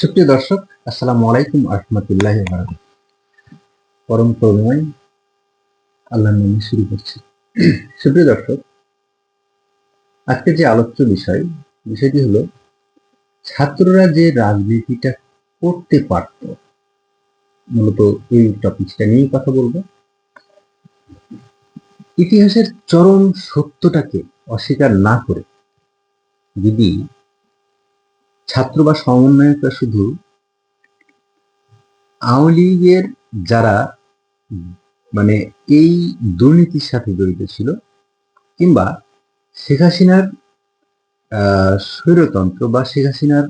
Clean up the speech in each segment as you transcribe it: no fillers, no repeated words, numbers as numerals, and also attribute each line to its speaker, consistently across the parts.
Speaker 1: সুপ্রিয় দর্শক, আসসালামু আলাইকুম আহমতুল্লাহ। পরম করুণাময় আল্লাহর নামে শুরু করছি। সুপ্রিয় দর্শক, আজকে যে আলোচ্য বিষয়টি হলো ছাত্ররা যে রাজনীতিটা করতে পারত। মূলত এই টপিকটা নিয়েই কথা বলবো। ইতিহাসের চরম সত্যটাকে অস্বীকার না করে যদি ছাত্র বা সমন্বয়করা শুধু আওয়ামী লীগের যারা মানে এই দুর্নীতির সাথে জড়িত ছিল, কিংবা শেখ হাসিনার স্বৈরতন্ত্র বা শেখ হাসিনার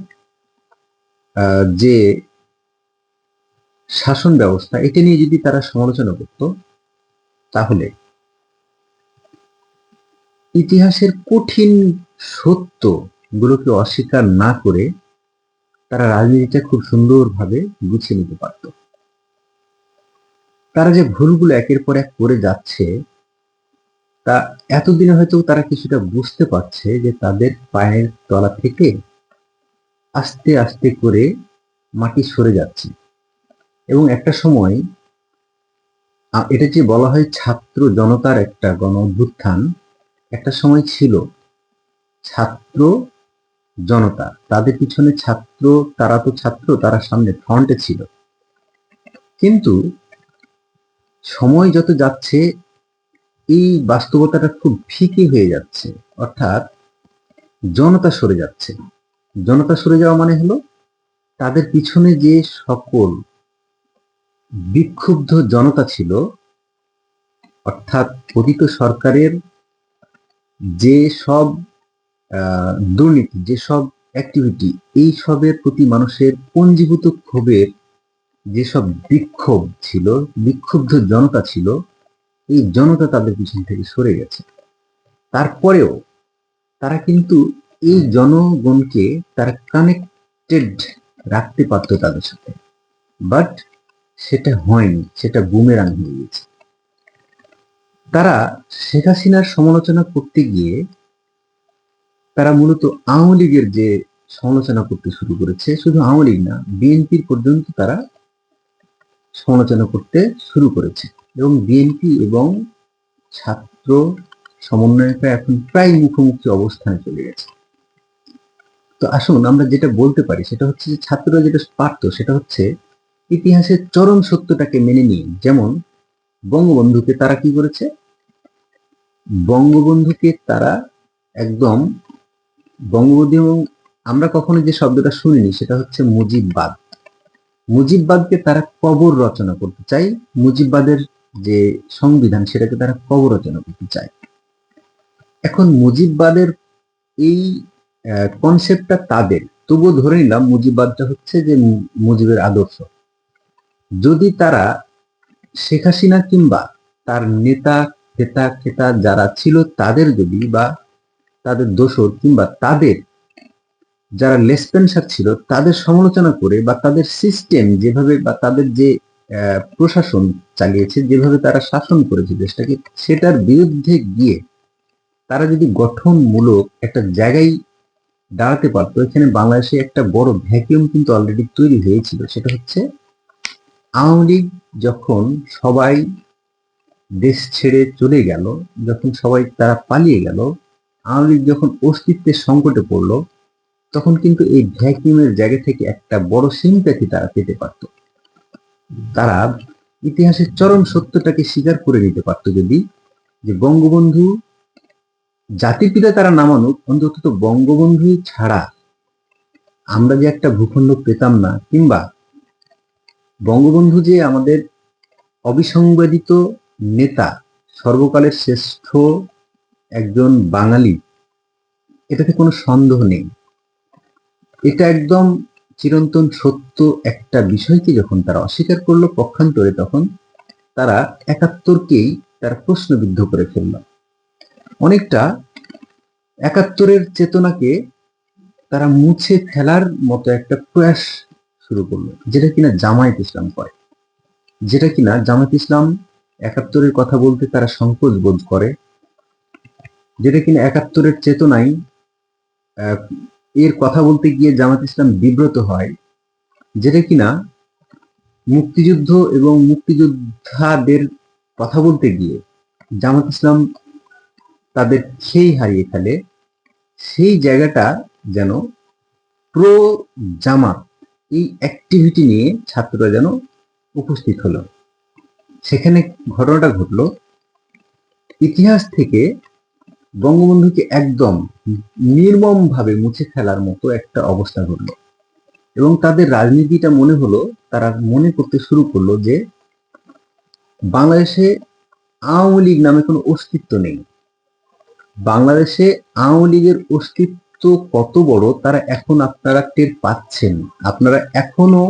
Speaker 1: যে শাসন ব্যবস্থা, এটা নিয়ে যদি তারা সমালোচনা করত, তাহলে ইতিহাসের কঠিন সত্য গুলোকে অস্বীকার না করে তারা রাজনীতিটা খুব সুন্দরভাবে গুছিয়ে নিতে পারত। তারা যে ভুলগুলো একের পর এক করে যাচ্ছে, তা এতদিনে হয়তো তারা কিছুটা বুঝতে পারছে যে তাদের পায়ের তলা থেকে আস্তে আস্তে করে মাটি সরে যাচ্ছে। এবং একটা সময় এটা যে বলা হয় ছাত্র জনতার একটা গণ অভ্যুত্থান, একটা সময় ছিল ছাত্র জনতা, তাদের পিছনে ছাত্র, তারা তো ছাত্র, তারা সামনে ফ্রন্টে ছিল। কিন্তু সময় যত যাচ্ছে এই বাস্তবতাটা খুব ফিকে হয়ে যাচ্ছে, অর্থাৎ জনতা সরে যাচ্ছে। জনতা সরে যাওয়া মানে হলো তাদের পিছনে যে সকল বিক্ষুব্ধ জনতা ছিল, অর্থাৎ পতিত সরকারের যে সব দুর্নীতি, যেসব অ্যাক্টিভিটি, এই সবের প্রতি মানুষের পঞ্জীভূত ক্ষোভের যেসব বিক্ষোভ ছিল, বিক্ষুব্ধ জনতা ছিল, এই জনতা তাদের পিছন থেকে সরে গেছে। তারপরেও তারা কিন্তু এই জনগণকে তারা কানেক্টেড রাখতে পারত তাদের সাথে, বাট সেটা হয়নি, সেটা বুমেরাং হয়ে গেছে। তারা শেখ হাসিনার সমালোচনা করতে গিয়ে তারা মূলত আওয়ামী লীগের যে সমালোচনা করতে শুরু করেছে, শুধু আওয়ামী লীগ না, বিএনপির পর্যন্ত তারা সমালোচনা করতে শুরু করেছে। এবং বিএনপি এবং ছাত্র সমন্বয়করা এখন প্রায় মুখোমুখি অবস্থানে চলে গেছে। তো আসুন আমরা যেটা বলতে পারি সেটা হচ্ছে যে ছাত্ররা যেটা পারতো সেটা হচ্ছে ইতিহাসের চরম সত্যটাকে মেনে নিয়ে, যেমন বঙ্গবন্ধুকে তারা কি করেছে, বঙ্গবন্ধুকে তারা একদম বঙ্গবন্ধু, এবং আমরা কখনো যে শব্দটা শুনিনি সেটা হচ্ছে মুজিববাদ। মুজিববাদকে তারা কবর রচনা করতে চায়, মুজিববাদের যে সংবিধান সেটাকে তারা কবর রচনা করতে চায়। এখন মুজিববাদের এই কনসেপ্টটা তাদের, তবুও ধরে নিলাম মুজিববাদটা হচ্ছে যে মুজিবের আদর্শ। যদি তারা শেখ হাসিনা কিংবা তার নেতা খেতা যারা ছিল তাদের যদি, বা তাদের দোসর কিংবা তাদের যারা লেসপেন্সার ছিল তাদের সমালোচনা করে, বা তাদের সিস্টেম যেভাবে, বা তাদের যে প্রশাসন চালিয়েছে, যেভাবে তারা শাসন করেছে দেশটাকে, সেটার বিরুদ্ধে গিয়ে তারা যদি গঠনমূলক একটা জায়গায় দাঁড়াতে পারতো, এখানে বাংলাদেশে একটা বড় ভ্যাকিউম কিন্তু অলরেডি তৈরি হয়েছিল। সেটা হচ্ছে আওয়ামী লীগ যখন সবাই দেশ ছেড়ে চলে গেল, যখন সবাই তারা পালিয়ে গেল, আওয়ামী লীগ যখন অস্তিত্বের সংকটে পড়লো, তখন কিন্তু এই ভ্যাকিউমের জায়গা থেকে একটা বড় সিম্প্যাথি তারা পেতে পারত। তারা ইতিহাসের চরম সত্যটাকে স্বীকার করে নিতে পারত, যদি যে বঙ্গবন্ধু জাতির পিতা তারা না মানুক, অন্তত বঙ্গবন্ধু ছাড়া আমরা যে একটা ভূখণ্ড পেতাম না, কিংবা বঙ্গবন্ধু যে আমাদের অবিসংবাদিত নেতা, সর্বকালের শ্রেষ্ঠ একজন বাঙালি, এটাতে কোনো সন্দেহ নেই। এটা একদম চিরন্তন সত্য একটা বিষয়কে যখন তারা অস্বীকার করলো পক্ষান্তরে, তখন তারা একাত্তরকেই তারা প্রশ্নবিদ্ধ করে ফেলল। অনেকটা একাত্তরের চেতনাকে তারা মুছে ফেলার মতো একটা প্রয়াস শুরু করলো, যেটা কিনা জামায়াত ইসলাম করে, যেটা কিনা জামায়াত ইসলাম একাত্তরের কথা বলতে তারা সংকোচ বোধ করে, যেটা কিনা একাত্তরের চেতনায় এর কথা বলতে গিয়ে জামায়াত ইসলাম বিব্রত হয়। যেটা কিনা মুক্তিযুদ্ধ এবং মুক্তিযোদ্ধাদের কথা বলতে গিয়ে জামাত ইসলাম তাদের খেই হারিয়ে ফেলে, সেই জায়গাটা যেন প্রো জামাত এই অ্যাক্টিভিটি নিয়ে ছাত্ররা যেন উপস্থিত হলো। সেখানে ঘটনাটা ঘটলো, ইতিহাস থেকে বঙ্গবন্ধুকে একদম নির্মম ভাবে মুছে ফেলার মতো একটা অবস্থা ঘটলো এবং তাদের রাজনীতিটা মনে হলো, তারা মনে করতে শুরু করলো যে বাংলাদেশে আওয়ামী লীগ নামে কোনো অস্তিত্ব নেই। বাংলাদেশে আওয়ামী লীগের অস্তিত্ব কত বড় তারা এখন আপনারা টের পাচ্ছেন। আপনারা এখনো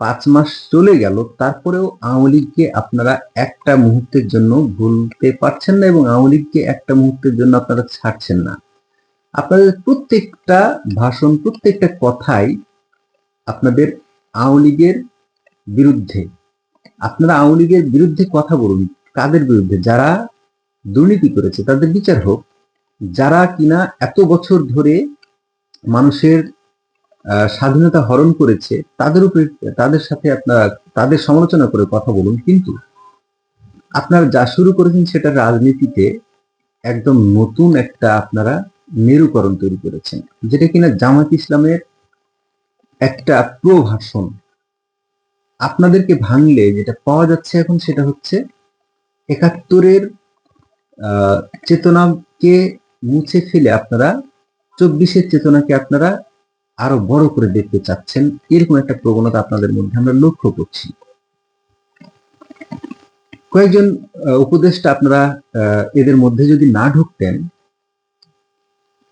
Speaker 1: 5 মাস চলে গেল, তারপরেও আওয়ামী লীগকে আপনারা একটা মুহূর্তের জন্য ভুলতে পারছেন না এবং আওয়ামী লীগকে একটা মুহূর্তের জন্য আপনারা ছাড়ছেন না। আপনাদের প্রত্যেকটা ভাষণ, প্রত্যেকটা কথাই আপনাদের আওয়ামী লীগের বিরুদ্ধে। আপনারা আওয়ামী লীগের বিরুদ্ধে কথা বলুন। কাদের বিরুদ্ধে? যারা দুর্নীতি করেছে তাদের বিচার হোক, যারা কিনা এত বছর ধরে মানুষের স্বাধীনতা হরণ করেছে তাদের উপরে, তাদের সাথে আপনারা তাদের সমালোচনা করে কথা বলুন। কিন্তু আপনারা যা শুরু করেছেন সেটা রাজনীতিতে একদম নতুন একটা আপনারা মেরুকরণ তৈরি করেছেন, যেটা কিনা জামাত ইসলামের একটা প্রভাষণ। আপনাদেরকে ভাঙলে যেটা পাওয়া যাচ্ছে এখন সেটা হচ্ছে 71-এর চেতনাকে মুছে ফেলে আপনারা 24-এর চেতনাকে আপনারা আরো বড় করে দেখতে চাচ্ছেন, এরকম একটা প্রবণতা আপনাদের মধ্যে আমরা লক্ষ্য করছি। কয়েকজন উপদেষ্টা আপনারা এদের মধ্যে যদি না ঢুকতেন,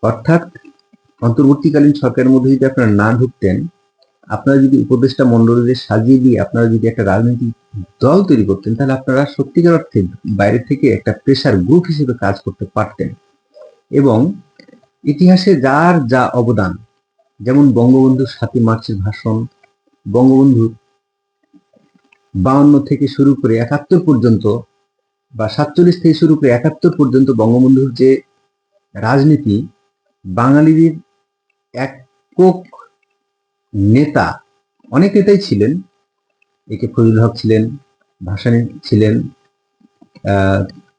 Speaker 1: অর্থাৎ অন্তর্বর্তীকালীন সরকারের মধ্যে যদি আপনারা না ঢুকতেন, আপনারা যদি উপদেষ্টা মন্ডলীদের সাজিয়ে দিয়ে আপনারা যদি একটা রাজনৈতিক দল তৈরি করতেন, তাহলে আপনারা সত্যিকার অর্থে বাইরে থেকে একটা প্রেসার গ্রুপ হিসেবে কাজ করতে পারতেন এবং ইতিহাসে যার যা অবদান, যেমন বঙ্গবন্ধুর 7ই মার্চের ভাষণ, বঙ্গবন্ধু 52 থেকে শুরু করে 71 পর্যন্ত বা 47 থেকে শুরু করে 71 পর্যন্ত বঙ্গবন্ধুর যে রাজনীতি, বাঙালিদের একক নেতা, অনেক নেতাই ছিলেন, একে ফজলুল হক ছিলেন, ভাসানী ছিলেন,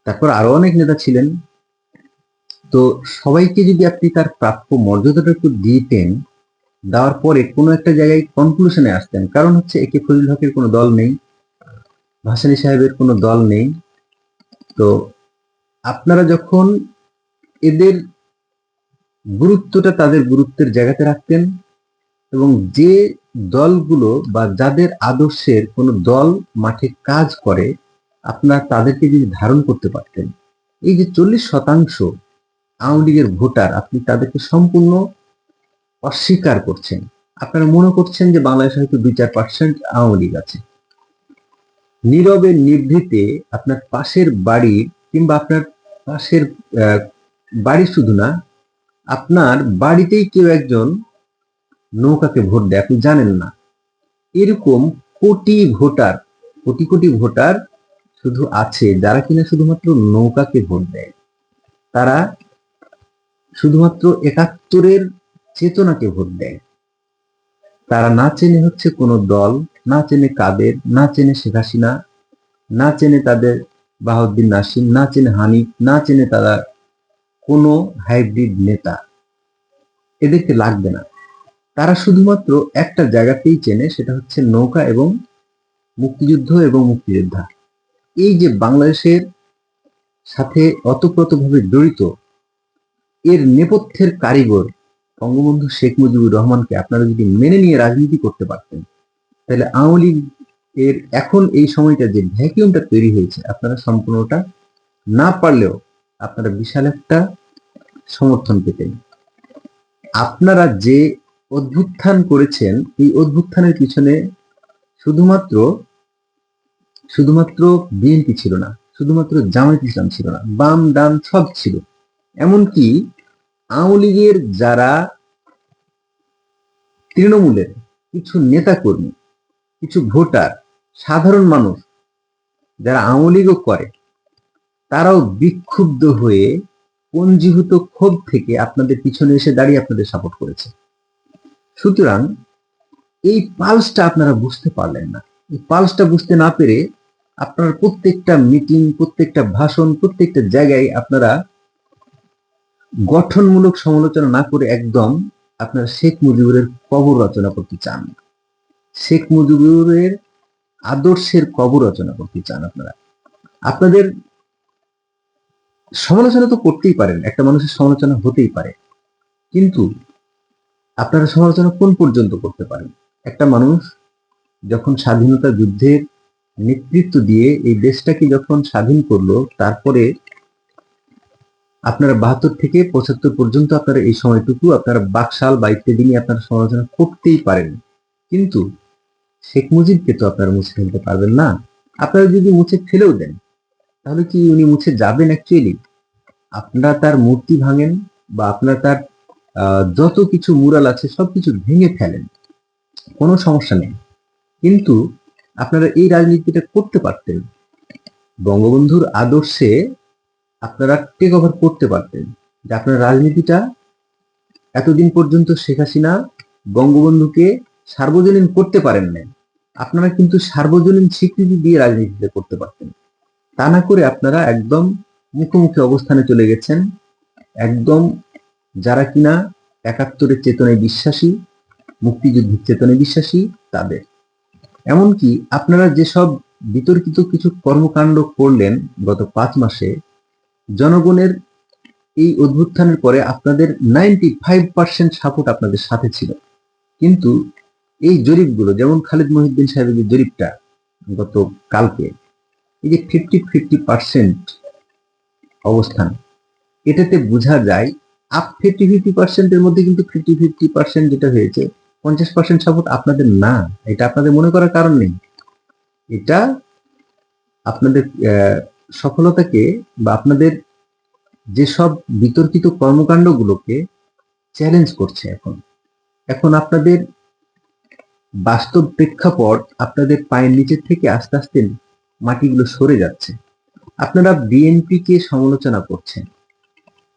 Speaker 1: তারপর আরো অনেক নেতা ছিলেন। তো সবাইকে যদি আপনি তার প্রাপ্য মর্যাদাটা একটু দিতেন, দেওয়ার পরে কোনো একটা জায়গায় কনক্লুশনে আসতেন। কারণ হচ্ছে একে ফজলুল হকের কোনো দল নেই, ভাসানী সাহেবের কোনো দল নেই। তো আপনারা যখন এদের গুরুত্বটা তাদের গুরুত্বের জায়গাতে রাখতেন এবং যে দলগুলো বা যাদের আদর্শের কোনো দল মাঠে কাজ করে আপনারা তাদেরকে যদি ধারণ করতে পারতেন, এই যে 40% আওয়ামী লীগের ভোটার, আপনি তাদেরকে সম্পূর্ণ অস্বীকার করছেন। আপনারা মনে করছেন যে বাংলাদেশে হয়তো 2-4% আওয়ামী লীগ আছে। নীরবে নিভৃতে আপনার পাশের বাড়ির কিংবা আপনার পাশের বাড়ি শুধু না, আপনার বাড়িতেই কেউ একজন নৌকাকে ভোট দেয়, আপনি জানেন না। এরকম কোটি ভোটার, কোটি কোটি ভোটার শুধু আছে যারা কিনা শুধুমাত্র নৌকাকে ভোট দেয়। তারা শুধুমাত্র 71-এর চেতনাকে ভোট দেয়। তারা না চেনে হচ্ছে কোনো দল, না চেনে কাদের, না চেনে শেখ হাসিনা, না চেনে তাদের বাহাউদ্দিন নাসিম, না চেনে হানিফ, না চেনে তারা কোনো হাইব্রিড নেতা। এদেরকে লাগবে না। তারা শুধুমাত্র একটা জায়গাতেই চেনে, সেটা হচ্ছে নৌকা এবং মুক্তিযুদ্ধ এবং মুক্তিযোদ্ধা। এই যে বাংলাদেশের সাথে অতপ্রতভাবে জড়িত, এর নেপথ্যের কারিগর বঙ্গবন্ধু শেখ মুজিবুর রহমানকে আপনারা যদি মেনে নিয়ে রাজনীতি করতে পারতেন, তাহলে আওয়ামী লীগ এর এখন এই সময়টা যে ভ্যাকিউমটা তৈরি হয়েছে, আপনারা সম্পূর্ণটা না পারলেও আপনারা বিশাল একটা সমর্থন পেতেন। আপনারা যে অভ্যুত্থান করেছেন, এই অভ্যুত্থানের পিছনে শুধুমাত্র শুধুমাত্র বিএনপি ছিল না, শুধুমাত্র জামায়াত ইসলাম ছিল না, বাম ডান সব ছিল। এমনকি আওয়ামী লীগের যারা তৃণমূলের কিছু নেতাকর্মী, কিছু ভোটার, সাধারণ মানুষ যারা আওয়ামী লীগও করে, তারাও বিক্ষুব্ধ হয়ে পঞ্জীভূত ক্ষোভ থেকে আপনাদের পিছনে এসে দাঁড়িয়ে আপনাদের সাপোর্ট করেছে। সুতরাং এই পালসটা আপনারা বুঝতে পারলেন না। এই পালসটা বুঝতে না পেরে আপনার প্রত্যেকটা মিটিং, প্রত্যেকটা ভাষণ, প্রত্যেকটা জায়গায় আপনারা গঠনমূলক সমালোচনা না করে একদম আপনারা শেখ মুজিবুরের কবর রচনা করতে চান, শেখ মুজিবুরের আদর্শের কবর রচনা করতে চান। আপনারা আপনাদের সমালোচনা তো করতেই পারেন, একটা মানুষের সমালোচনা হতেই পারে, কিন্তু আপনারা সমালোচনা কোন পর্যন্ত করতে পারেন? একটা মানুষ যখন স্বাধীনতা যুদ্ধের নেতৃত্ব দিয়ে এই দেশটাকে যখন স্বাধীন করলো, তারপরে আপনারা 72 থেকে 75 পর্যন্ত আপনারা এই সময়টুকু আপনারা বাকশাল বা ইত্যাদি নিয়ে আপনারা সমালোচনা করতেই পারেন, কিন্তু শেখ মুজিবকে তো আপনারা মুছে ফেলতে পারবেন না। আপনারা যদি মুছে ফেলেও দেন, তাহলে কি উনি মুছে যাবেন? অ্যাকচুয়ালি আপনারা তার মূর্তি ভাঙেন বা আপনারা তার যত কিছু মুরাল আছে সবকিছু ভেঙে ফেলেন, কোনো সমস্যা নেই, কিন্তু আপনারা এই রাজনীতিটা করতে পারতেন, বঙ্গবন্ধুর আদর্শে আপনারা টেক ওভার করতে পারতেন। যে আপনার রাজনীতিটা এতদিন পর্যন্ত শেখ হাসিনা বঙ্গবন্ধুকে সার্বজনীন করতে পারেন নাই, আপনারা কিন্তু সার্বজনীন স্বীকৃতি দিয়ে রাজনীতিটা করতে পারতেন। তা না করে আপনারা একদম মুখোমুখি অবস্থানে চলে গেছেন, একদম যারা কিনা 71-এর চেতনায় বিশ্বাসী, মুক্তিযুদ্ধের চেতনায় বিশ্বাসী তাদের। এমনকি আপনারা যেসব বিতর্কিত কিছু কর্মকাণ্ড করলেন গত 5 মাসে, জনগণের এই অভ্যুত্থানের পরে আপনাদের 95% সাপোর্ট আপনাদের সাথে ছিল, কিন্তু এই জরিপগুলো, যেমন খালিদ মহিউদ্দিন সাহেবের যে জরিপটা গত কালকে, এই যে 50-50% অবস্থান, এটাতে বোঝা যায় 50-50% মধ্যে কিন্তু 50-50% যেটা হয়েছে, 50% সাপোর্ট আপনাদের না। এটা আপনাদের মনে করার কারণ নেই, এটা আপনাদের সফলতাকে বা আপনাদের যেসব বিতর্কিত কর্মকাণ্ডগুলোকে চ্যালেঞ্জ করছে। এখন আপনাদের বাস্তব প্রেক্ষাপট আপনাদের পায়ের নিচের থেকে আস্তে আস্তে মাটিগুলো সরে যাচ্ছে। আপনারা বিএনপিকে সমালোচনা করছেন,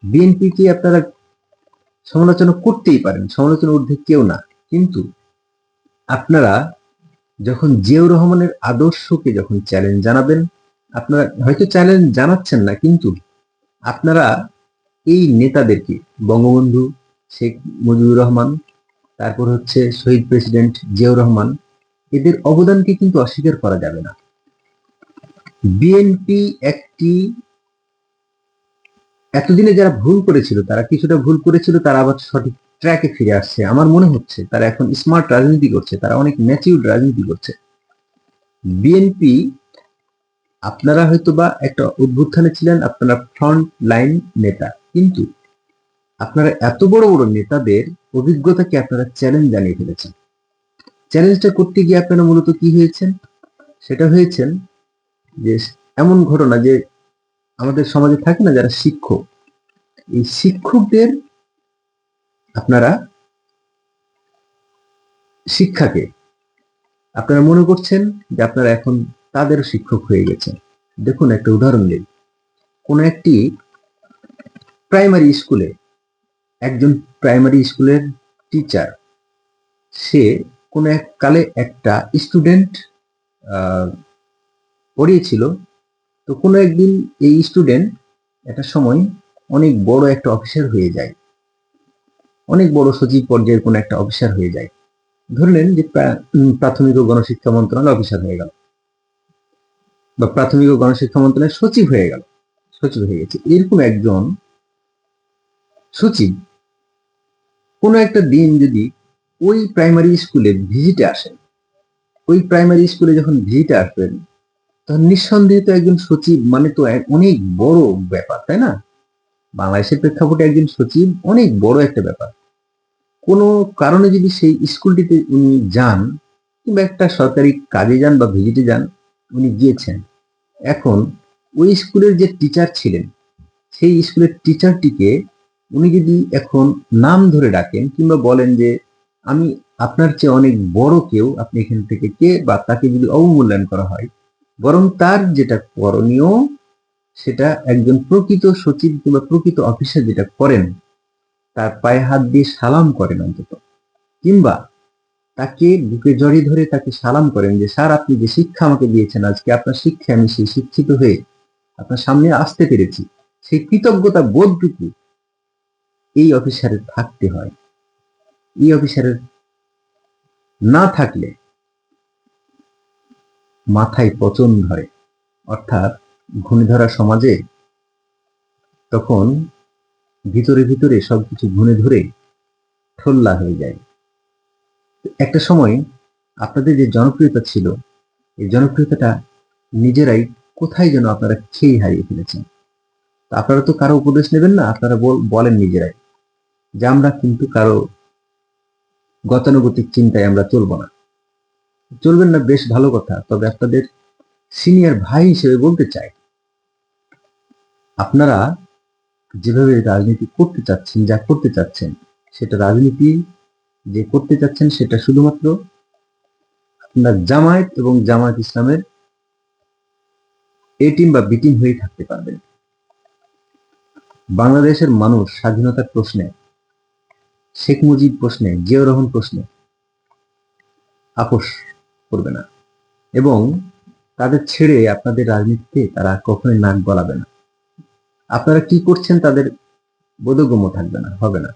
Speaker 1: বিএনপিকে আপনারা সমালোচনা করতেই পারেন, সমালোচনা ঊর্ধ্বে কেউ না, কিন্তু আপনারা যখন জিয়াউর রহমানের আদর্শকে যখন চ্যালেঞ্জ জানাবেন, আপনারা হয়তো চ্যালেঞ্জ জানাচ্ছেন না, কিন্তু আপনারা এই নেতাদেরকে, বঙ্গবন্ধু শেখ মুজিবুর রহমান, তারপর হচ্ছে শহীদ প্রেসিডেন্ট জিয়াউর রহমান, এদের অবদানকে কিন্তু অস্বীকার করা যাবে না। বিএনপি একটি এতদিনে যারা ভুল করেছিল, তারা কিছুটা ভুল করেছিল, তারা আবার সঠিক ট্র্যাকে ফিরে আসছে। আমার মনে হচ্ছে তারা এখন স্মার্ট রাজনীতি করছে, তারা অনেক ম্যাচিউরড রাজনীতি করছে। বিএনপি, আপনারা হয়তো বা একটা অভ্যুত্থানে ছিলেন, আপনারা ফ্রন্ট লাইন নেতা, কিন্তু আপনারা এত বড় বড় নেতাদের অভিজ্ঞতাকে আপনারা চ্যালেঞ্জ জানিয়ে ফেলেছেন। চ্যালেঞ্জটা করতে গিয়ে আপনারা মূলত কি হয়েছেন? সেটা হয়েছেন যে এমন ঘটনা যে আমাদের সমাজে থাকে না, যারা শিক্ষক, এই শিক্ষকদের আপনারা শিক্ষাকে আপনারা মনে করছেন যে আপনারা এখন তাদের শিক্ষক হয়ে গেছেন। দেখুন, একটা উদাহরণ দিই। কোন একটি প্রাইমারি স্কুলে একজন প্রাইমারি স্কুলের টিচার, সে কোন এক কালে একটা স্টুডেন্ট পড়িয়েছিল, তো কোনো একদিন এই স্টুডেন্ট একটা সময় অনেক বড় একটা অফিসার হয়ে যায়, অনেক বড় সচিব পর্যায়ের কোন একটা অফিসার হয়ে যায়। ধরলেন যে প্রাথমিক ও গণশিক্ষা মন্ত্রণালয় অফিসার হয়ে গেল, বা প্রাথমিক ও গণশিক্ষা মন্ত্রণালয়ের সচিব হয়ে গেল, সচিব হয়ে গেছে। এরকম একজন সচিব কোনো একটা দিন যদি ওই প্রাইমারি স্কুলে ভিজিটে আসেন, ওই প্রাইমারি স্কুলে যখন ভিজিটে আসবেন, তখন নিঃসন্দেহে তো একজন সচিব মানে তো অনেক বড় ব্যাপার, তাই না? বাংলাদেশের প্রেক্ষাপটে একজন সচিব অনেক বড় একটা ব্যাপার। কোনো কারণে যদি সেই স্কুলটিতে উনি যান, কিংবা একটা সরকারি কাজে যান বা ভিজিটে যান, উনি গিয়েছেন, এখন ওই স্কুলের যে টিচার ছিলেন, সেই স্কুলের টিচারটিকে উনি যদি এখন নাম ধরে ডাকেন কিংবা বলেন যে আমি আপনার চেয়ে অনেক বড় কেউ, আপনি এখান থেকে কে, বা তাকে যদি অবমূল্যায়ন করা হয়, বরং তার যেটা করণীয় সেটা একজন প্রকৃত সচিব কিংবা প্রকৃত অফিসার যেটা করেন, তার পায়ে হাত দিয়ে সালাম করেন অন্তত, কিংবা তাকে বুকে জড়িয়ে ধরে তাকে সালাম করেন যে স্যার, আপনি যে শিক্ষা আমাকে দিয়েছেন, আজকে আপনার শিক্ষা আমি সেই শিক্ষিত হয়ে আপনার সামনে আসতে পেরেছি, সেই কৃতজ্ঞতা বোধটুকু এই অফিসারের থাকতে হয়। এই অফিসারের না থাকলে মাথায় পচন ধরে, অর্থাৎ ঘূর্ণিধরা সমাজে তখন ভিতরে ভিতরে সবকিছু ঘুণে ধরে ঠোল্লা হয়ে যায়। একটা সময় আপনাদের যে জনপ্রিয়তা ছিল, এই জনপ্রিয়তাটা নিজেরাই কোথায় যেন আপনারা খেয়ে হারিয়ে ফেলেছেন। আপনারা তো কারো উপদেশ নেবেন না, আপনারা বলেন নিজেরাই যে আমরা কিন্তু কারো গতানুগতিক চিন্তায় আমরা চলবো না। চলবেন না, বেশ ভালো কথা, তবে আপনাদের সিনিয়র ভাই হিসেবে বলতে চাই, আপনারা যেভাবে রাজনীতি করতে চাচ্ছেন, যা করতে চাচ্ছেন, সেটা রাজনীতি যে করতে চাচ্ছেন সেটা শুধুমাত্র আপনার জামায়াত এবং জামায়াত ইসলামের এ টিম বা বি টিম হয়েই থাকতে পারবেন। বাংলাদেশের মানুষ স্বাধীনতার প্রশ্নে, শেখ মুজিব প্রশ্নে, জিয়াউর রহমান প্রশ্নে আপোষ করবে না এবং তাদের ছেড়ে আপনাদের রাজনীতিতে তারা কখনোই নাক গলাবে না। আপনারা কি করছেন তাদের বোধগম্য থাকবে না, হবে না।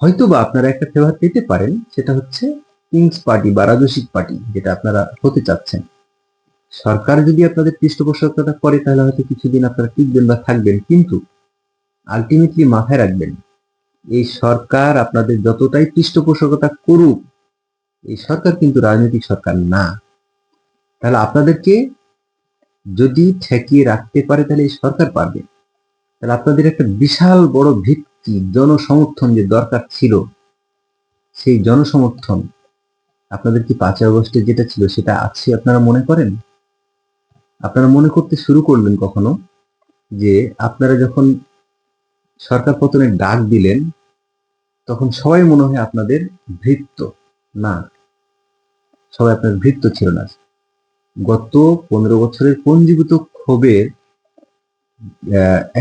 Speaker 1: হয়তো বা আপনারা একটা ফেভার পেতে পারেন, সেটা হচ্ছে কিংস পার্টি বা রাজস্বিক পার্টি, যেটা আপনারা হতে চাচ্ছেন। সরকার যদি আপনাদের পৃষ্ঠপোষকতা করে তাহলে হয়তো কিছুদিন আপনারা টিকবেন বা থাকবেন, কিন্তু আলটিমেটলি মাথায় রাখবেন, এই সরকার আপনাদের যতটাই পৃষ্ঠপোষকতা করুক, এই সরকার কিন্তু রাজনৈতিক সরকার না। তাহলে আপনাদেরকে যদি ঠেকিয়ে রাখতে পারে তাহলে এই সরকার পারবে। তাহলে আপনাদের একটা বিশাল বড় ভিত্তি, জনসমর্থন যে দরকার ছিল, সেই জনসমর্থন আপনাদের কি 5ই আগস্টে যেটা ছিল সেটা আছে আপনারা মনে করেন? আপনারা মনে করতে শুরু করলেন কখনো যে আপনারা যখন সরকার পতনের ডাক দিলেন তখন সবাই মনে হয় আপনাদের ভৃত্য? না, সবাই আপনার ভৃত্য ছিল না। গত 15 বছরের পঞ্জীভূত ক্ষোভের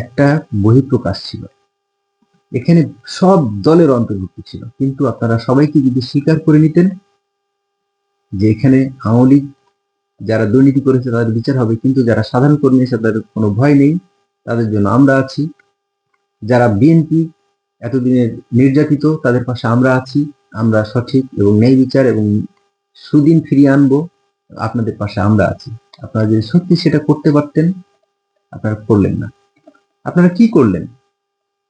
Speaker 1: একটা বহিঃপ্রকাশ ছিল। এখানে সব দলের অন্তর্ভুক্ত ছিল, কিন্তু আপনারা সবাইকে যদি স্বীকার করে নিতেন যে এখানে আওয়ামী লীগ যারা দুর্নীতি করেছে তাদের বিচার হবে, কিন্তু যারা সাধারণ কর্মী আছে তাদের কোনো ভয় নেই, তাদের জন্য আমরা আছি, যারা বিএনপি এতদিনের নির্যাতিত তাদের পাশে আমরা আছি, আমরা সঠিক এবং ন্যায় বিচার এবং সুদিন ফিরিয়ে আনবো, আপনাদের পাশে আমরা আছি। আপনারা যদি সত্যি সেটা করতে পারতেন, আপনারা করলেন না। আপনারা কি করলেন?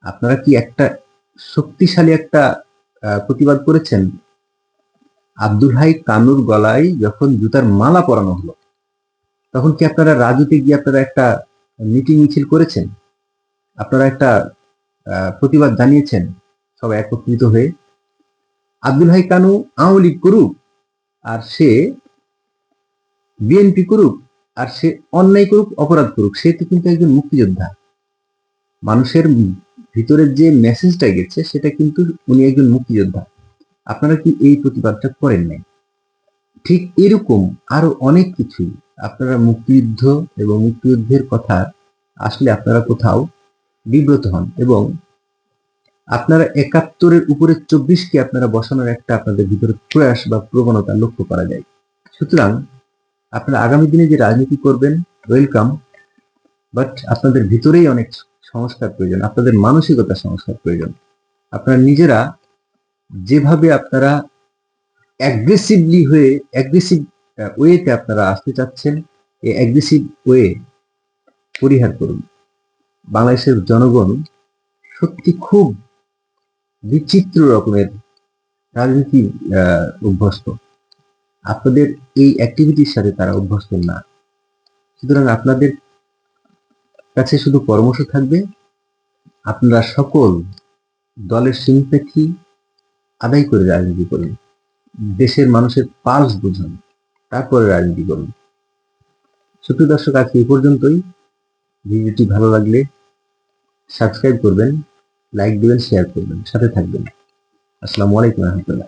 Speaker 1: আপনারা কি একটা শক্তিশালী একটা প্রতিবাদ করেছেন? আব্দুল হাই কানুর গলায় যখন জুতার মালা পরানো হলো তখন কি আপনারা রাজুতে গিয়ে আপনারা একটা মিটিং মিছিল করেছেন? আপনারা একটা প্রতিবাদ জানিয়েছেন সবাই একত্রিত হয়ে? আব্দুল হাই কানু আওয়ামী লীগ করুক আর সে বিএনপি করুক আর সে অন্যায় করুক, অপরাধ করুক, সে তো কিন্তু একজন মুক্তিযোদ্ধা। মানুষের ভিতরের যে মেসেজটা গেছে সেটা কিন্তু উনি একজন মুক্তিযোদ্ধা। আপনারা কি এই প্রতিবাদটা করেন নাই? ঠিক এরকম আরো অনেক কিছু আপনারা মুক্তিযুদ্ধ এবং মুক্তিযুদ্ধের কথা আসলে আপনারা কোথাও বিব্রত হন এবং আপনারা 71-এর উপরে 24-কে আপনারা বসানোর একটা আপনাদের ভিতরে প্রয়াস বা প্রবণতা লক্ষ্য করা যায়। সুতরাং আপনারা আগামী দিনে যে রাজনীতি করবেন ওয়েলকাম, বাট আপনাদের ভিতরেই অনেক সংস্কার প্রয়োজন, আপনাদের মানসিকতা সংস্কার প্রয়োজন। আপনারা নিজেরা যেভাবে আপনারা অ্যাগ্রেসিভ ওয়েতে আপনারা আসতে চাচ্ছেন, এই অ্যাগ্রেসিভ ওয়ে পরিহার করুন। বাংলাদেশের জনগণ সত্যি খুব বিচিত্র রকমের রাজনীতি অভ্যস্ত, আপনাদের এই অ্যাক্টিভিটির সাথে তারা অভ্যস্ত না। সুতরাং আপনাদের কাছে শুধু পরামর্শ থাকবে, আপনারা সকল দলের সিম্প্যাথি আদায় করে রাজনীতি করুন, দেশের মানুষের পালস বুঝুন, তারপরে রাজনীতি করুন। সুপ্রিয় দর্শক, আজকে এই পর্যন্তই। ভিডিওটি ভালো লাগলে সাবস্ক্রাইব করবেন, লাইক দিবেন, শেয়ার করবেন, সাথে থাকবেন। আসসালামু আলাইকুম রহমতুল্লাহ।